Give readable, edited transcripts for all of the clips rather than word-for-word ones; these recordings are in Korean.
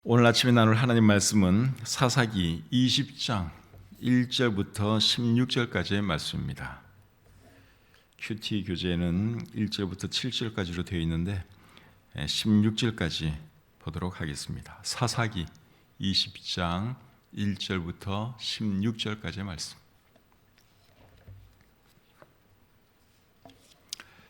오늘 아침에 나눌 하나님 말씀은 사사기 20장 1절부터 16절까지의 말씀입니다. 큐티 교재에는 1절부터 7절까지로 되어 있는데 16절까지 보도록 하겠습니다. 사사기 20장 1절부터 16절까지의 말씀.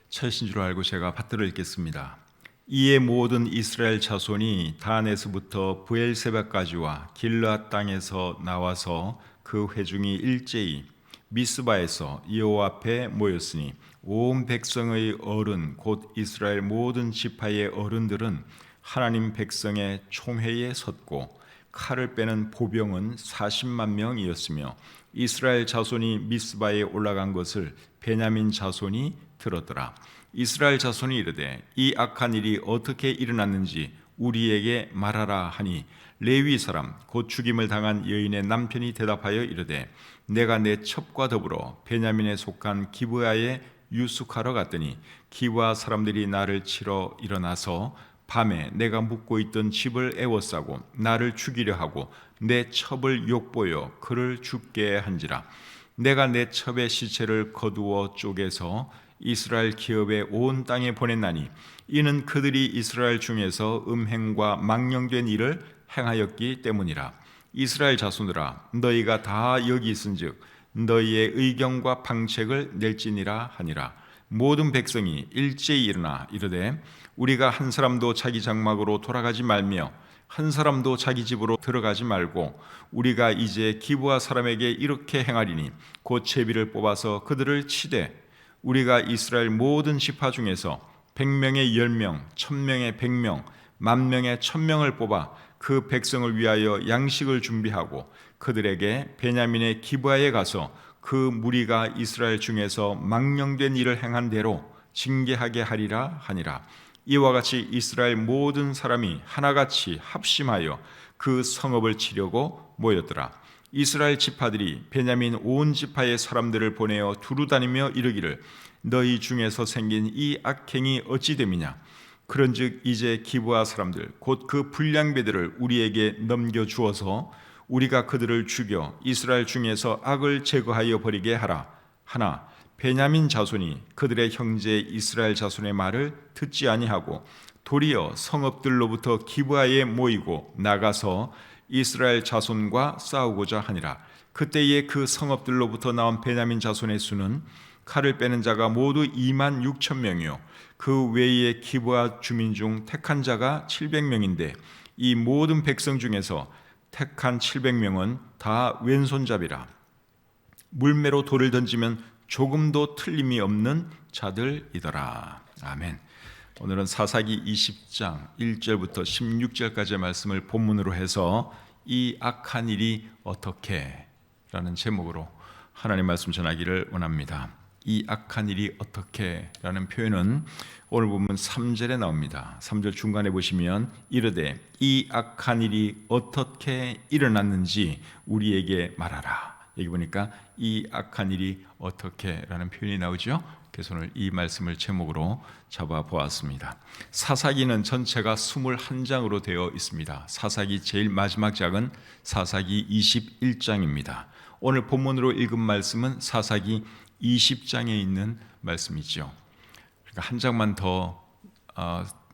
처신 줄 알고 제가 받들어 읽겠습니다. 이에 모든 이스라엘 자손이 단에서부터 브엘세바까지와 길르앗 땅에서 나와서 그 회중이 일제히 미스바에서 여호와 앞에 모였으니 온 백성의 어른 곧 이스라엘 모든 지파의 어른들은 하나님 백성의 총회에 섰고 칼을 빼는 보병은 40만 명이었으며 이스라엘 자손이 미스바에 올라간 것을 베냐민 자손이 들었더라. 이스라엘 자손이 이르되 이 악한 일이 어떻게 일어났는지 우리에게 말하라 하니 레위 사람 곧 죽임을 당한 여인의 남편이 대답하여 이르되 내가 내 첩과 더불어 베냐민에 속한 기브아에 유숙하러 갔더니 기브아 사람들이 나를 치러 일어나서 밤에 내가 묵고 있던 집을 에워싸고 나를 죽이려 하고 내 첩을 욕보여 그를 죽게 한지라. 내가 내 첩의 시체를 거두어 쪼개서 이스라엘 기업의 온 땅에 보냈나니 이는 그들이 이스라엘 중에서 음행과 망령된 일을 행하였기 때문이라. 이스라엘 자손들아 너희가 다 여기 있은즉 너희의 의견과 방책을 낼지니라 하니라. 모든 백성이 일제히 일어나 이르되 우리가 한 사람도 자기 장막으로 돌아가지 말며 한 사람도 자기 집으로 들어가지 말고 우리가 이제 기브아 사람에게 이렇게 행하리니 곧 제비를 뽑아서 그들을 치되 우리가 이스라엘 모든 지파 중에서 100명의 10명, 1000명의 100명, 10,000명의 1000명을 뽑아 그 백성을 위하여 양식을 준비하고 그들에게 베냐민의 기브아에 가서 그 무리가 이스라엘 중에서 망령된 일을 행한 대로 징계하게 하리라 하니라. 이와 같이 이스라엘 모든 사람이 하나같이 합심하여 그 성읍을 치려고 모였더라. 이스라엘 지파들이 베냐민 온 지파의 사람들을 보내어 두루다니며 이르기를 너희 중에서 생긴 이 악행이 어찌 됨이냐. 그런즉 이제 기브아 사람들 곧 그 불량배들을 우리에게 넘겨 주어서 우리가 그들을 죽여 이스라엘 중에서 악을 제거하여 버리게 하라 하나 베냐민 자손이 그들의 형제 이스라엘 자손의 말을 듣지 아니하고 도리어 성읍들로부터 기브아에 모이고 나가서 이스라엘 자손과 싸우고자 하니라. 그때에 그 성읍들로부터 나온 베냐민 자손의 수는 칼을 빼는 자가 모두 26,000명이요 그 외의 기브아 주민 중 택한 자가 700명인데 이 모든 백성 중에서 택한 700명은 다 왼손잡이라. 물매로 돌을 던지면 조금도 틀림이 없는 자들이더라. 아멘. 오늘은 사사기 20장 1절부터 16절까지의 말씀을 본문으로 해서 이 악한 일이 어떻게? 라는 제목으로 하나님 말씀 전하기를 원합니다. 이 악한 일이 어떻게? 라는 표현은 오늘 본문 3절에 나옵니다. 3절 중간에 보시면 이르되 이 악한 일이 어떻게 일어났는지 우리에게 말하라. 여기 보니까 이 악한 일이 어떻게? 라는 표현이 나오죠. 그래서 오늘 이 말씀을 제목으로 잡아보았습니다. 사사기는 전체가 21장으로 되어 있습니다. 사사기 제일 마지막 장은 사사기 21장입니다. 오늘 본문으로 읽은 말씀은 사사기 20장에 있는 말씀이죠. 그러니까 한 장만 더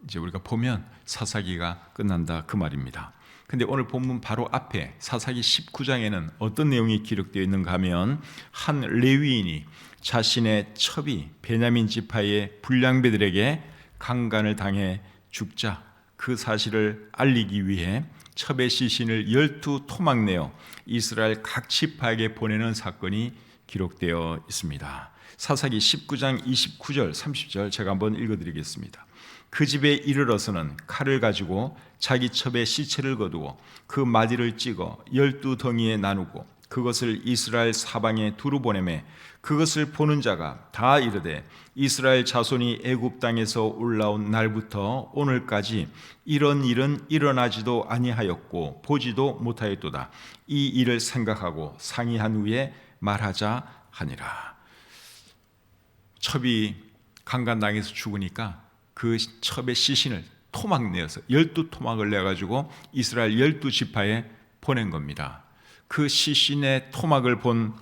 이제 우리가 보면 사사기가 끝난다 그 말입니다. 근데 오늘 본문 바로 앞에 사사기 19장에는 어떤 내용이 기록되어 있는가 하면 한 레위인이 자신의 첩이 베냐민 지파의 불량배들에게 강간을 당해 죽자 그 사실을 알리기 위해 첩의 시신을 12토막 내어 이스라엘 각 지파에게 보내는 사건이 기록되어 있습니다. 사사기 19장 29절 30절 제가 한번 읽어드리겠습니다. 그 집에 이르러서는 칼을 가지고 자기 첩의 시체를 거두고 그 마디를 찍어 12덩이에 나누고 그것을 이스라엘 사방에 두루 보내매 그것을 보는 자가 다 이르되 이스라엘 자손이 애굽 땅에서 올라온 날부터 오늘까지 이런 일은 일어나지도 아니하였고 보지도 못하였도다. 이 일을 생각하고 상의한 후에 말하자 하니라. 첩이 강간당해서 죽으니까 그 첩의 시신을 토막 내어서 12토막을 내가지고 이스라엘 12지파에 보낸 겁니다. 그 시신의 토막을 본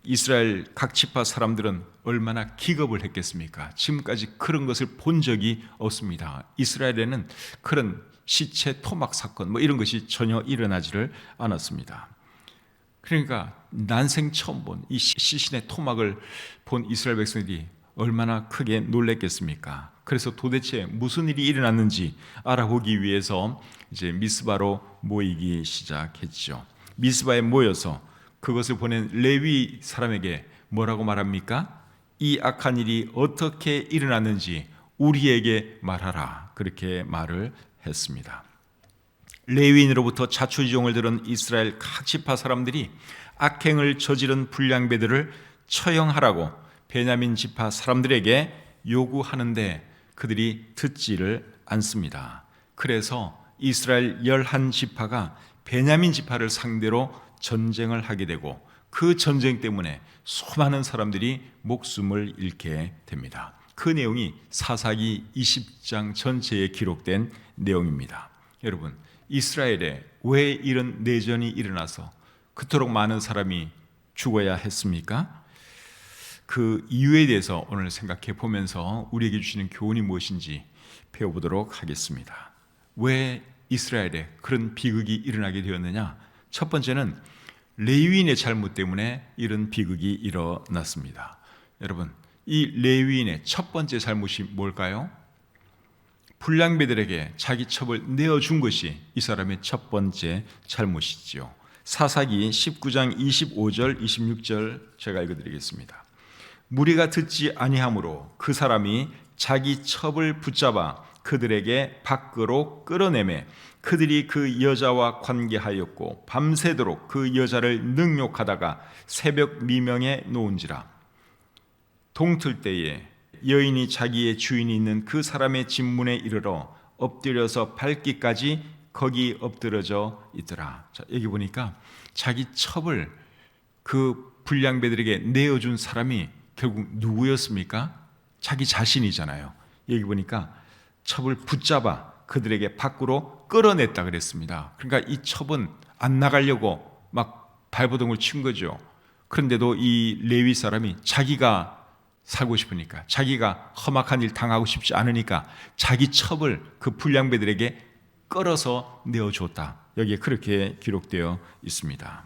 이스라엘 각 지파 사람들은 얼마나 기겁을 했겠습니까? 지금까지 그런 것을 본 적이 없습니다. 이스라엘에는 그런 시체 토막 사건 이런 것이 전혀 일어나지를 않았습니다. 그러니까 난생 처음 본 이 시신의 토막을 본 이스라엘 백성들이 얼마나 크게 놀랬겠습니까? 그래서 도대체 무슨 일이 일어났는지 알아보기 위해서 이제 미스바로 모이기 시작했죠. 미스바에 모여서 그것을 보낸 레위 사람에게 뭐라고 말합니까? 이 악한 일이 어떻게 일어났는지 우리에게 말하라. 그렇게 말을 했습니다. 레위인으로부터 자초지종을 들은 이스라엘 각 지파 사람들이 악행을 저지른 불량배들을 처형하라고 베냐민 지파 사람들에게 요구하는데 그들이 듣지를 않습니다. 그래서 이스라엘 11지파가 베냐민 지파를 상대로 전쟁을 하게 되고 그 전쟁 때문에 수많은 사람들이 목숨을 잃게 됩니다. 그 내용이 사사기 20장 전체에 기록된 내용입니다. 여러분, 이스라엘에 왜 이런 내전이 일어나서 그토록 많은 사람이 죽어야 했습니까? 그 이유에 대해서 오늘 생각해 보면서 우리에게 주시는 교훈이 무엇인지 배워보도록 하겠습니다. 왜 이스라엘에 그런 비극이 일어나게 되었느냐? 첫 번째는 레위인의 잘못 때문에 이런 비극이 일어났습니다. 여러분, 이 레위인의 첫 번째 잘못이 뭘까요? 불량배들에게 자기 첩을 내어준 것이 이 사람의 첫 번째 잘못이지요. 사사기 19장 25절 26절 제가 읽어드리겠습니다. 무리가 듣지 아니하므로 그 사람이 자기 첩을 붙잡아 그들에게 밖으로 끌어내매 그들이 그 여자와 관계하였고 밤새도록 그 여자를 능욕하다가 새벽 미명에 놓은지라. 동틀 때에 여인이 자기의 주인이 있는 그 사람의 집문에 이르러 엎드려서 밟기까지 거기 엎드러져 있더라. 자, 여기 보니까 자기 첩을 그 불량배들에게 내어준 사람이 결국 누구였습니까? 자기 자신이잖아요. 여기 보니까 첩을 붙잡아 그들에게 밖으로 끌어냈다 그랬습니다. 그러니까 이 첩은 안 나가려고 막 발버둥을 친 거죠. 그런데도 이 레위 사람이 자기가 살고 싶으니까, 자기가 험악한 일 당하고 싶지 않으니까 자기 첩을 그 불량배들에게 끌어서 내어줬다. 여기에 그렇게 기록되어 있습니다.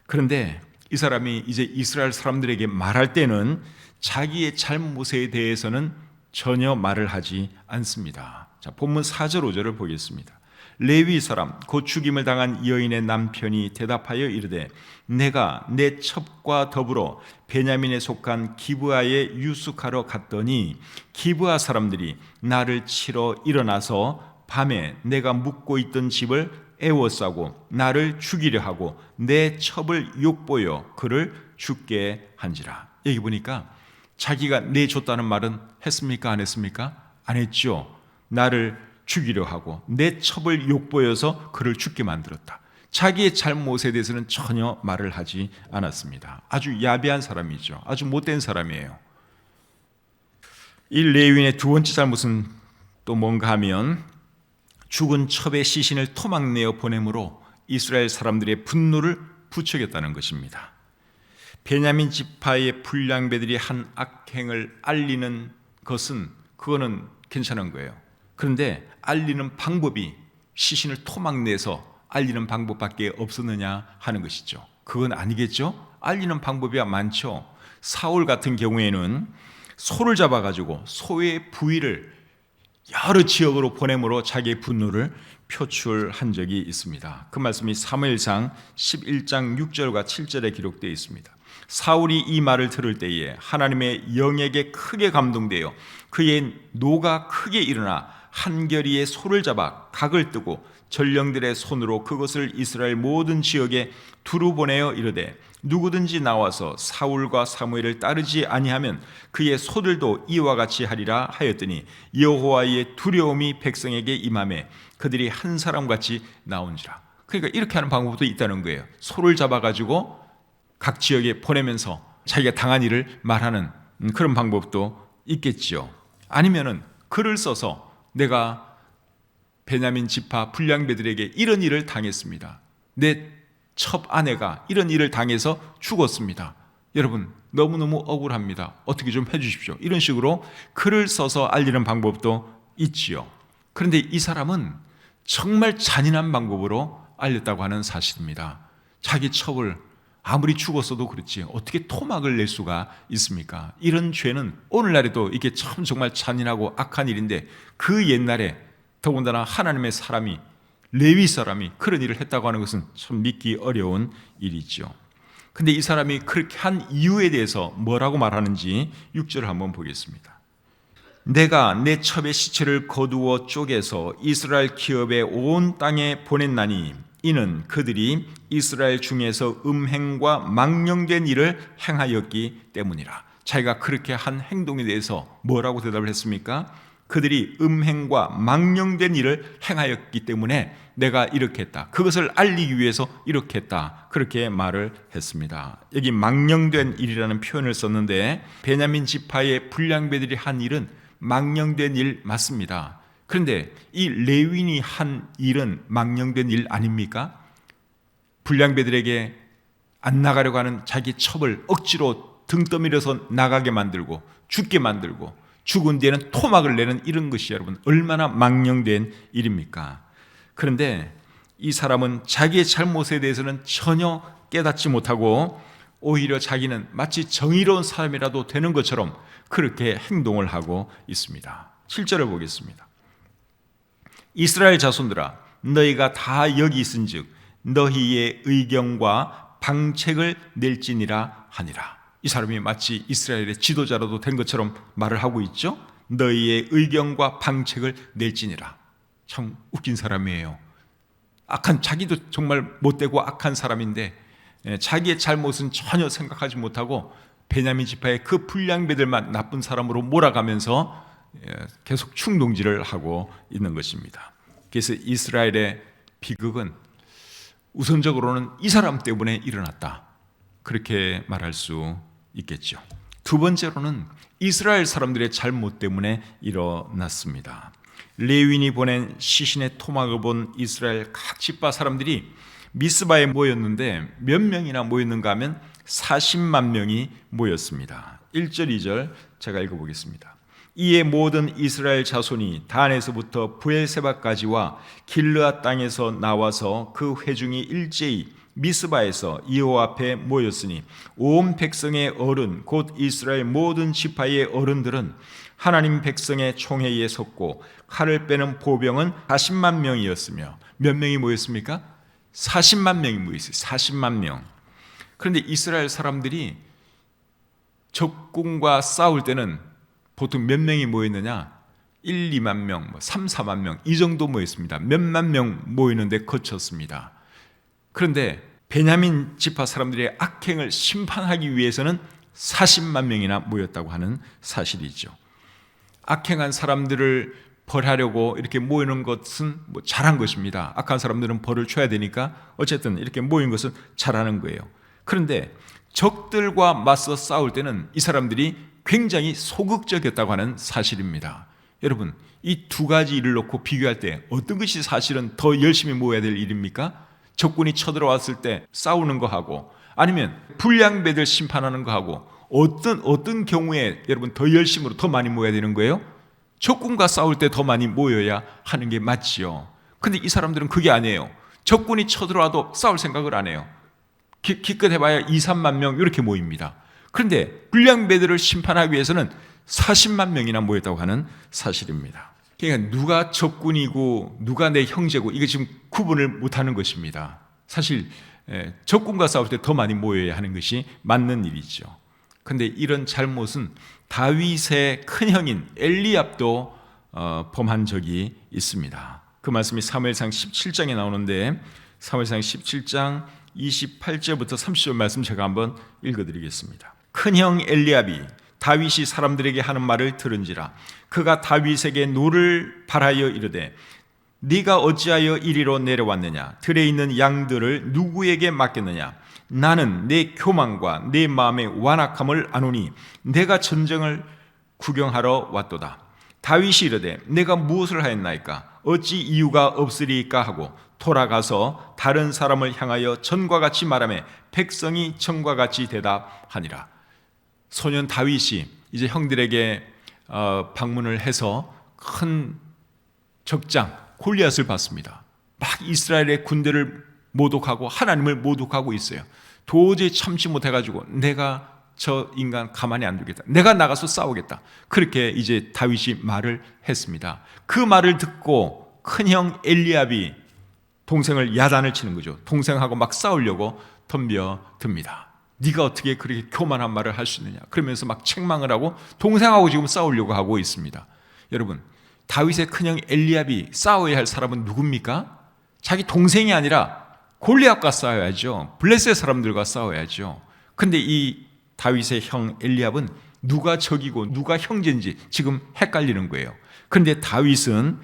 그런데 이 사람이 이제 이스라엘 사람들에게 말할 때는 자기의 잘못에 대해서는 전혀 말을 하지 않습니다. 자, 본문 4절 5절을 보겠습니다. 레위 사람 곧 죽임을 당한 여인의 남편이 대답하여 이르되 내가 내 첩과 더불어 베냐민에 속한 기브아에 유숙하러 갔더니 기브아 사람들이 나를 치러 일어나서 밤에 내가 묵고 있던 집을 애워싸고 나를 죽이려 하고 내 첩을 욕보여 그를 죽게 한지라. 여기 보니까 자기가 내줬다는 말은 했습니까? 안 했습니까? 안 했죠. 나를 죽이려 하고 내 첩을 욕보여서 그를 죽게 만들었다. 자기의 잘못에 대해서는 전혀 말을 하지 않았습니다. 아주 야비한 사람이죠. 아주 못된 사람이에요. 이 레위인의 두 번째 잘못은 또 뭔가 하면 죽은 첩의 시신을 토막내어 보내므로 이스라엘 사람들의 분노를 부추겼다는 것입니다. 베냐민 지파의 불량배들이 한 악행을 알리는 것은 그거는 괜찮은 거예요. 그런데 알리는 방법이 시신을 토막내서 알리는 방법밖에 없었느냐 하는 것이죠. 그건 아니겠죠? 알리는 방법이 많죠. 사울 같은 경우에는 소를 잡아가지고 소의 부위를 여러 지역으로 보내므로 자기의 분노를 표출한 적이 있습니다. 그 말씀이 사무엘상 11장 6절과 7절에 기록되어 있습니다. 사울이 이 말을 들을 때에 하나님의 영에게 크게 감동되어 그의 노가 크게 일어나 한결이의 소를 잡아 각을 뜨고 전령들의 손으로 그것을 이스라엘 모든 지역에 두루 보내어 이르되 누구든지 나와서 사울과 사무엘을 따르지 아니하면 그의 소들도 이와 같이 하리라 하였더니 여호와의 두려움이 백성에게 임하매 그들이 한 사람같이 나온지라. 그러니까 이렇게 하는 방법도 있다는 거예요. 소를 잡아가지고 각 지역에 보내면서 자기가 당한 일을 말하는 그런 방법도 있겠지요. 아니면은 글을 써서 내가 베냐민 지파 불량배들에게 이런 일을 당했습니다. 내 첩 아내가 이런 일을 당해서 죽었습니다. 여러분 너무너무 억울합니다. 어떻게 좀 해주십시오. 이런 식으로 글을 써서 알리는 방법도 있지요. 그런데 이 사람은 정말 잔인한 방법으로 알렸다고 하는 사실입니다. 자기 첩을 아무리 죽었어도 그렇지 어떻게 토막을 낼 수가 있습니까? 이런 죄는 오늘날에도 이게 참 정말 잔인하고 악한 일인데 그 옛날에 더군다나 하나님의 사람이 레위 사람이 그런 일을 했다고 하는 것은 참 믿기 어려운 일이죠. 근데 이 사람이 그렇게 한 이유에 대해서 뭐라고 말하는지 6절을 한번 보겠습니다. 내가 내 첩의 시체를 거두어 쪼개서 이스라엘 기업의 온 땅에 보냈나니 이는 그들이 이스라엘 중에서 음행과 망령된 일을 행하였기 때문이라. 자기가 그렇게 한 행동에 대해서 뭐라고 대답을 했습니까? 그들이 음행과 망령된 일을 행하였기 때문에 내가 이렇게 했다. 그것을 알리기 위해서 이렇게 했다. 그렇게 말을 했습니다. 여기 망령된 일이라는 표현을 썼는데 베냐민 지파의 불량배들이 한 일은 망령된 일 맞습니다. 그런데 이 레위인이 한 일은 망령된 일 아닙니까? 불량배들에게 안 나가려고 하는 자기 첩을 억지로 등 떠밀어서 나가게 만들고 죽게 만들고 죽은 뒤에는 토막을 내는 이런 것이 여러분 얼마나 망령된 일입니까? 그런데 이 사람은 자기의 잘못에 대해서는 전혀 깨닫지 못하고 오히려 자기는 마치 정의로운 사람이라도 되는 것처럼 그렇게 행동을 하고 있습니다. 7절을 보겠습니다. 이스라엘 자손들아 너희가 다 여기 있은즉 너희의 의경과 방책을 낼지니라 하니라. 이 사람이 마치 이스라엘의 지도자라도 된 것처럼 말을 하고 있죠. 너희의 의경과 방책을 낼지니라. 참 웃긴 사람이에요. 악한 자기도 정말 못되고 악한 사람인데 자기의 잘못은 전혀 생각하지 못하고 베냐민 지파의 그 불량배들만 나쁜 사람으로 몰아가면서 계속 충동질을 하고 있는 것입니다. 그래서 이스라엘의 비극은 우선적으로는 이 사람 때문에 일어났다. 그렇게 말할 수 있겠죠. 두 번째로는 이스라엘 사람들의 잘못 때문에 일어났습니다. 레위인이 보낸 시신의 토막을 본 이스라엘 각 지파 사람들이 미스바에 모였는데 몇 명이나 모였는가 하면 40만 명이 모였습니다. 1절 2절 제가 읽어보겠습니다. 이에 모든 이스라엘 자손이 단에서부터 브엘세바까지와 길르앗 땅에서 나와서 그 회중이 일제히 미스바에서 여호와 앞에 모였으니 온 백성의 어른 곧 이스라엘 모든 지파의 어른들은 하나님 백성의 총회에 섰고 칼을 빼는 보병은 40만 명이었으며 몇 명이 모였습니까? 40만 명이 모였어요. 40만 명. 그런데 이스라엘 사람들이 적군과 싸울 때는 보통 몇 명이 모였느냐? 1, 2만 명, 3, 4만 명 이 정도 모였습니다. 몇만 명 모이는데 거쳤습니다. 그런데 베냐민 지파 사람들의 악행을 심판하기 위해서는 40만 명이나 모였다고 하는 사실이죠. 악행한 사람들을 벌하려고 이렇게 모이는 것은 잘한 것입니다. 악한 사람들은 벌을 줘야 되니까 어쨌든 이렇게 모인 것은 잘하는 거예요. 그런데 적들과 맞서 싸울 때는 이 사람들이 굉장히 소극적이었다고 하는 사실입니다. 여러분, 이 두 가지 일을 놓고 비교할 때 어떤 것이 사실은 더 열심히 모여야 될 일입니까? 적군이 쳐들어왔을 때 싸우는 거 하고 아니면 불량배들 심판하는 거 하고 어떤 경우에 여러분 더 열심으로 더 많이 모여야 되는 거예요? 적군과 싸울 때 더 많이 모여야 하는 게 맞지요. 근데 이 사람들은 그게 아니에요. 적군이 쳐들어와도 싸울 생각을 안 해요. 기껏 해봐야 2, 3만 명 이렇게 모입니다. 그런데 불량배들을 심판하기 위해서는 40만 명이나 모였다고 하는 사실입니다. 그러니까 누가 적군이고 누가 내 형제고 이게 지금 구분을 못하는 것입니다. 사실 적군과 싸울 때 더 많이 모여야 하는 것이 맞는 일이죠. 그런데 이런 잘못은 다윗의 큰형인 엘리압도 범한 적이 있습니다. 그 말씀이 사무엘상 17장에 나오는데 사무엘상 17장 28절부터 30절 말씀 제가 한번 읽어드리겠습니다. 큰형 엘리압이 다윗이 사람들에게 하는 말을 들은지라 그가 다윗에게 노를 바라여 이르되 네가 어찌하여 이리로 내려왔느냐 들에 있는 양들을 누구에게 맡겼느냐 나는 내 교만과 내 마음의 완악함을 아노니 내가 전쟁을 구경하러 왔도다. 다윗이 이르되 내가 무엇을 하였나이까? 어찌 이유가 없으리까 하고 돌아가서 다른 사람을 향하여 전과 같이 말하며 백성이 전과 같이 대답하니라. 소년 다윗이 이제 형들에게 방문을 해서 큰 적장 골리앗을 받습니다. 막 이스라엘의 군대를 모독하고 하나님을 모독하고 있어요. 도저히 참지 못해가지고 내가 저 인간 가만히 안 두겠다. 내가 나가서 싸우겠다. 그렇게 이제 다윗이 말을 했습니다. 그 말을 듣고 큰형 엘리압이 동생을 야단을 치는 거죠. 동생하고 막 싸우려고 덤벼듭니다. 네가 어떻게 그렇게 교만한 말을 할 수 있느냐. 그러면서 막 책망을 하고 동생하고 지금 싸우려고 하고 있습니다. 여러분, 다윗의 큰형 엘리압이 싸워야 할 사람은 누굽니까? 자기 동생이 아니라 골리앗과 싸워야죠. 블레셋 사람들과 싸워야죠. 근데 이 다윗의 형 엘리압은 누가 적이고 누가 형제인지 지금 헷갈리는 거예요. 그런데 다윗은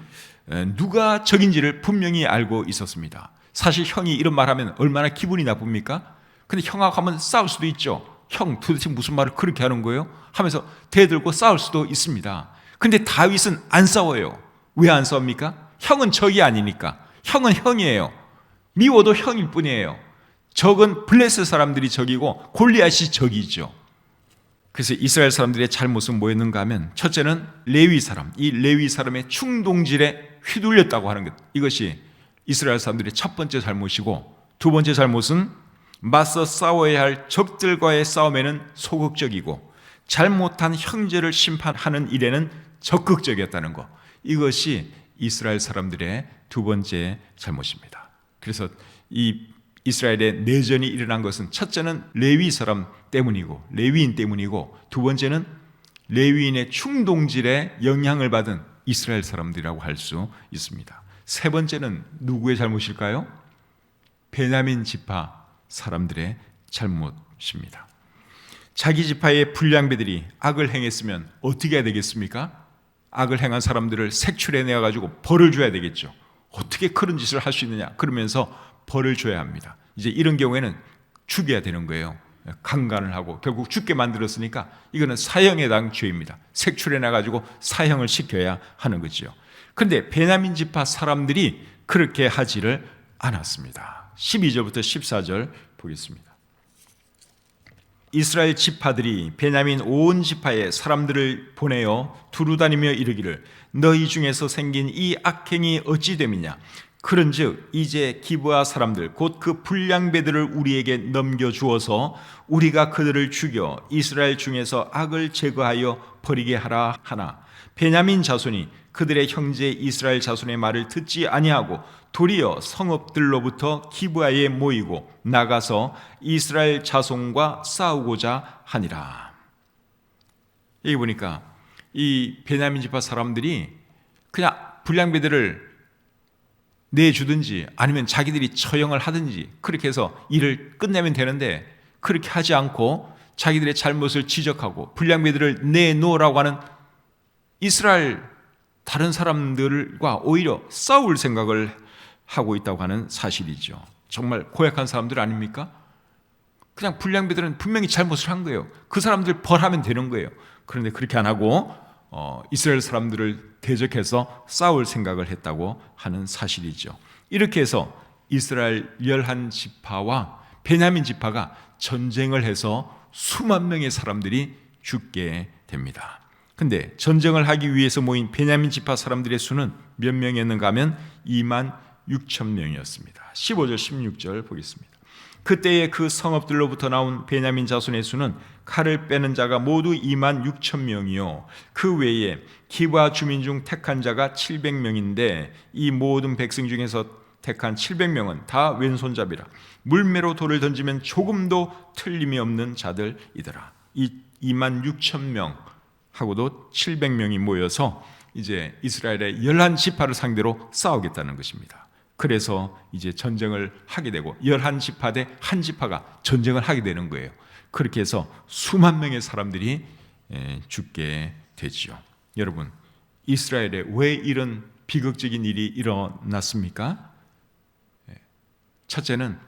누가 적인지를 분명히 알고 있었습니다. 사실 형이 이런 말하면 얼마나 기분이 나쁩니까? 근데 형하고 하면 싸울 수도 있죠. 형 도대체 무슨 말을 그렇게 하는 거예요? 하면서 대들고 싸울 수도 있습니다. 근데 다윗은 안 싸워요. 왜 안 싸웁니까? 형은 적이 아니니까. 형은 형이에요. 미워도 형일 뿐이에요. 적은 블레셋 사람들이 적이고 골리앗이 적이죠. 그래서 이스라엘 사람들의 잘못은 뭐였는가 하면 첫째는 레위 사람, 이 레위 사람의 충동질에 휘둘렸다고 하는 것. 이것이 이스라엘 사람들의 첫 번째 잘못이고, 두 번째 잘못은 맞서 싸워야 할 적들과의 싸움에는 소극적이고 잘못한 형제를 심판하는 일에는 적극적이었다는 것. 이것이 이스라엘 사람들의 두 번째 잘못입니다. 그래서 이 이스라엘의 내전이 일어난 것은 첫째는 레위 사람 때문이고 레위인 때문이고, 두 번째는 레위인의 충동질에 영향을 받은 이스라엘 사람들이라고 할 수 있습니다. 세 번째는 누구의 잘못일까요? 베냐민 지파 사람들의 잘못입니다. 자기 지파의 불량배들이 악을 행했으면 어떻게 해야 되겠습니까? 악을 행한 사람들을 색출해내가지고 벌을 줘야 되겠죠. 어떻게 그런 짓을 할 수 있느냐? 그러면서 벌을 줘야 합니다. 이제 이런 경우에는 죽여야 되는 거예요. 강간을 하고 결국 죽게 만들었으니까 이거는 사형에 해당 죄입니다. 색출해내가지고 사형을 시켜야 하는 거죠. 그런데 베냐민 지파 사람들이 그렇게 하지를 않았습니다. 12절부터 14절 보겠습니다. 이스라엘 지파들이 베냐민 온 지파에 사람들을 보내어 두루다니며 이르기를 너희 중에서 생긴 이 악행이 어찌 됨이냐. 그런즉 이제 기브아 사람들 곧 그 불량배들을 우리에게 넘겨주어서 우리가 그들을 죽여 이스라엘 중에서 악을 제거하여 버리게 하라 하나 베냐민 자손이 그들의 형제 이스라엘 자손의 말을 듣지 아니하고 도리어 성읍들로부터 기브아에 모이고 나가서 이스라엘 자손과 싸우고자 하니라. 여기 보니까 이 베냐민 지파 사람들이 그냥 불량배들을 내주든지 아니면 자기들이 처형을 하든지 그렇게 해서 일을 끝내면 되는데, 그렇게 하지 않고 자기들의 잘못을 지적하고 불량배들을 내놓으라고 하는 이스라엘 다른 사람들과 오히려 싸울 생각을 하고 있다고 하는 사실이죠. 정말 고약한 사람들 아닙니까? 그냥 불량배들은 분명히 잘못을 한 거예요. 그 사람들 벌하면 되는 거예요. 그런데 그렇게 안 하고 이스라엘 사람들을 대적해서 싸울 생각을 했다고 하는 사실이죠. 이렇게 해서 이스라엘 11지파와 베냐민 지파가 전쟁을 해서 수만 명의 사람들이 죽게 됩니다. 근데 전쟁을 하기 위해서 모인 베냐민 지파 사람들의 수는 몇 명이었는가 하면 2만 6천 명이었습니다. 15절 16절 보겠습니다. 그때에 그 성읍들로부터 나온 베냐민 자손의 수는 칼을 빼는 자가 모두 2만 6천 명이요 그 외에 기브아 주민 중 택한 자가 700명인데 이 모든 백성 중에서 택한 700명은 다 왼손잡이라 물매로 돌을 던지면 조금도 틀림이 없는 자들이더라. 이 2만 6천 명하고도 700명이 모여서 이제 이스라엘의 11지파를 상대로 싸우겠다는 것입니다. 그래서 이제 전쟁을 하게 되고 11지파 대 한 지파가 전쟁을 하게 되는 거예요. 그렇게 해서 수만 명의 사람들이 죽게 되지요. 여러분, 이스라엘에 왜 이런 비극적인 일이 일어났습니까? 첫째는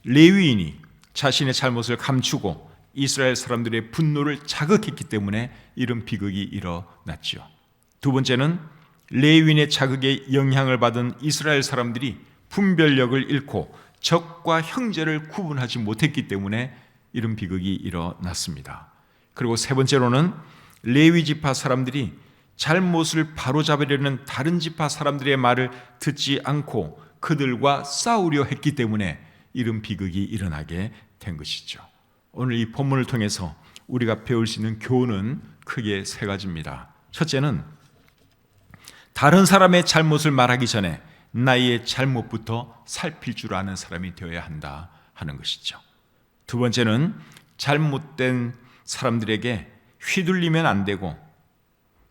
레위인이 자신의 잘못을 감추고 이스라엘 사람들의 분노를 자극했기 때문에 이런 비극이 일어났죠. 두 번째는 레위인의 자극에 영향을 받은 이스라엘 사람들이 분별력을 잃고 적과 형제를 구분하지 못했기 때문에 이런 비극이 일어났습니다. 그리고 세 번째로는 레위 지파 사람들이 잘못을 바로잡으려는 다른 지파 사람들의 말을 듣지 않고 그들과 싸우려 했기 때문에 이런 비극이 일어나게 된 것이죠. 오늘 이 본문을 통해서 우리가 배울 수 있는 교훈은 크게 세 가지입니다. 첫째는 다른 사람의 잘못을 말하기 전에 나의 잘못부터 살필 줄 아는 사람이 되어야 한다 하는 것이죠. 두 번째는 잘못된 사람들에게 휘둘리면 안 되고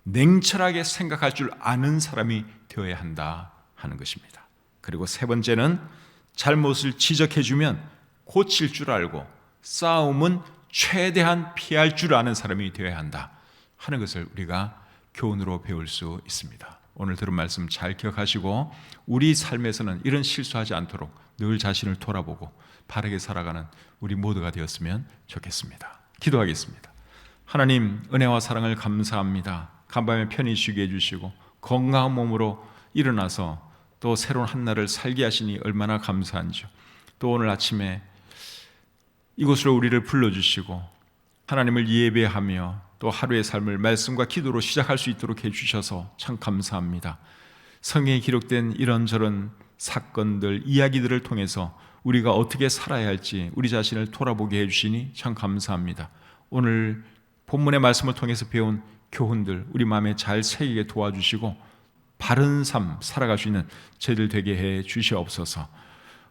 냉철하게 생각할 줄 아는 사람이 되어야 한다 하는 것입니다. 그리고 세 번째는 잘못을 지적해주면 고칠 줄 알고 싸움은 최대한 피할 줄 아는 사람이 되어야 한다 하는 것을 우리가 교훈으로 배울 수 있습니다. 오늘 들은 말씀 잘 기억하시고 우리 삶에서는 이런 실수하지 않도록 늘 자신을 돌아보고 바르게 살아가는 우리 모두가 되었으면 좋겠습니다. 기도하겠습니다. 하나님, 은혜와 사랑을 감사합니다. 간밤에 편히 쉬게 해주시고 건강한 몸으로 일어나서 또 새로운 한 날을 살게 하시니 얼마나 감사한지요. 또 오늘 아침에 이곳으로 우리를 불러주시고 하나님을 예배하며 또 하루의 삶을 말씀과 기도로 시작할 수 있도록 해주셔서 참 감사합니다. 성경에 기록된 이런저런 사건들, 이야기들을 통해서 우리가 어떻게 살아야 할지 우리 자신을 돌아보게 해주시니 참 감사합니다. 오늘 본문의 말씀을 통해서 배운 교훈들 우리 마음에 잘 새기게 도와주시고 바른 삶 살아갈 수 있는 저희들 되게 해 주시옵소서.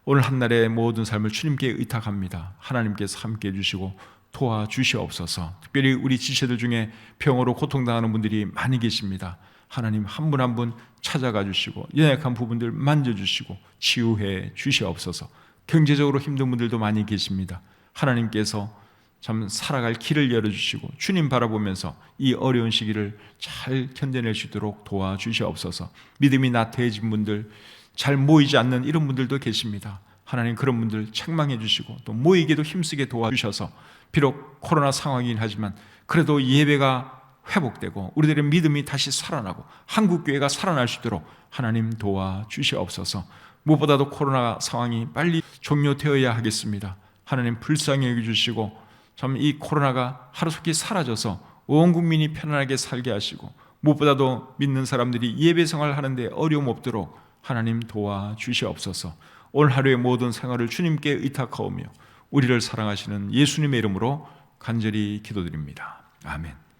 오늘 한날의 모든 삶을 주님께 의탁합니다. 하나님께서 함께 해주시고 도와주시옵소서. 특별히 우리 지체들 중에 병으로 고통당하는 분들이 많이 계십니다. 하나님 한 분 한 분 찾아가 주시고 연약한 부분들 만져주시고 치유해 주시옵소서. 경제적으로 힘든 분들도 많이 계십니다. 하나님께서 참 살아갈 길을 열어주시고 주님 바라보면서 이 어려운 시기를 잘 견뎌낼 수 있도록 도와주시옵소서. 믿음이 나태해진 분들, 잘 모이지 않는 이런 분들도 계십니다. 하나님 그런 분들 책망해 주시고 또 모이기도 힘쓰게 도와주셔서 비록 코로나 상황이긴 하지만 그래도 예배가 회복되고 우리들의 믿음이 다시 살아나고 한국교회가 살아날 수 있도록 하나님 도와주시옵소서. 무엇보다도 코로나 상황이 빨리 종료되어야 하겠습니다. 하나님 불쌍히 여겨주시고 참 이 코로나가 하루속히 사라져서 온 국민이 편안하게 살게 하시고 무엇보다도 믿는 사람들이 예배 생활을 하는데 어려움 없도록 하나님 도와주시옵소서. 오늘 하루의 모든 생활을 주님께 의탁하오며 우리를 사랑하시는 예수님의 이름으로 간절히 기도드립니다. 아멘.